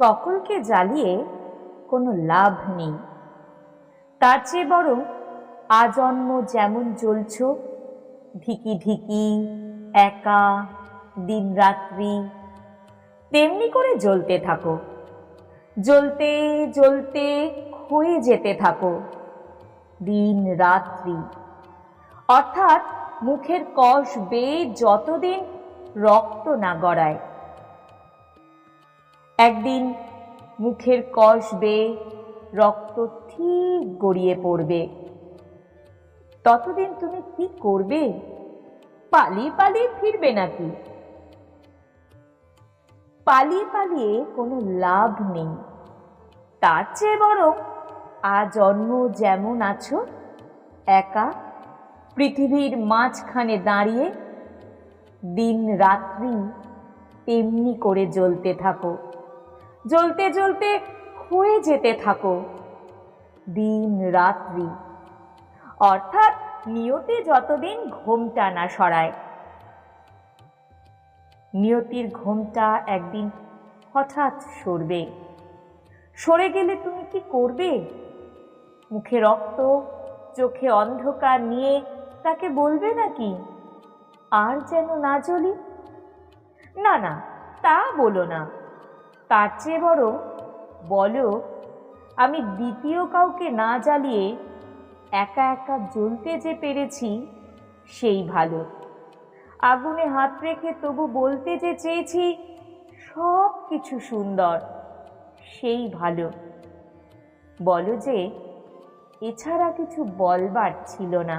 সকলকে জ্বালিয়ে কোনো লাভ নেই। তার চেয়ে বরং আজন্ম যেমন জ্বলছ, ঢিকি ঢিকি একা দিন রাত্রি, তেমনি করে জ্বলতে থাকো। জ্বলতে জ্বলতে ক্ষয়ে যেতে থাকো দিন রাত্রি। অর্থাৎ মুখের কষ বেয়ে যতদিন রক্ত না গড়ায়। একদিন মুখের কষ বেয়ে রক্ত ঠিক গড়িয়ে পড়বে। ততদিন তুমি কি করবে? পালিয়ে পালিয়ে ফিরবে নাকি? পালিয়ে পালিয়ে কোনো লাভ নেই। তার চেয়ে বরং আজন্ম যেমন আছো, একা পৃথিবীর মাঝখানে দাঁড়িয়ে দিন রাত্রি তেমনি করে জ্বলতে থাকো। জ্বলতে জ্বলতে ক্ষয়ে যেতে থাকো দিন রাত্রি। অর্থাৎ নিয়তি যতদিন ঘোমটা না সরায়। নিয়তির ঘোমটা একদিন হঠাৎ সরবে। সরে গেলে তুমি কি করবে? মুখে রক্ত, চোখে অন্ধকার নিয়ে তাকে বলবে নাকি আর যেন না জ্বলি? না না, তা বলো না। তার চেয়ে বরং বলো, আমি দ্বিতীয় কাউকে না জ্বালিয়ে একা একা জ্বলতে যে পেরেছি সেই ভালো। আগুনে হাত রেখে তবু বলতে যে চেয়েছি সব কিছু সুন্দর, সেই ভালো। বলো যে এছাড়া কিছু বলবার ছিল না।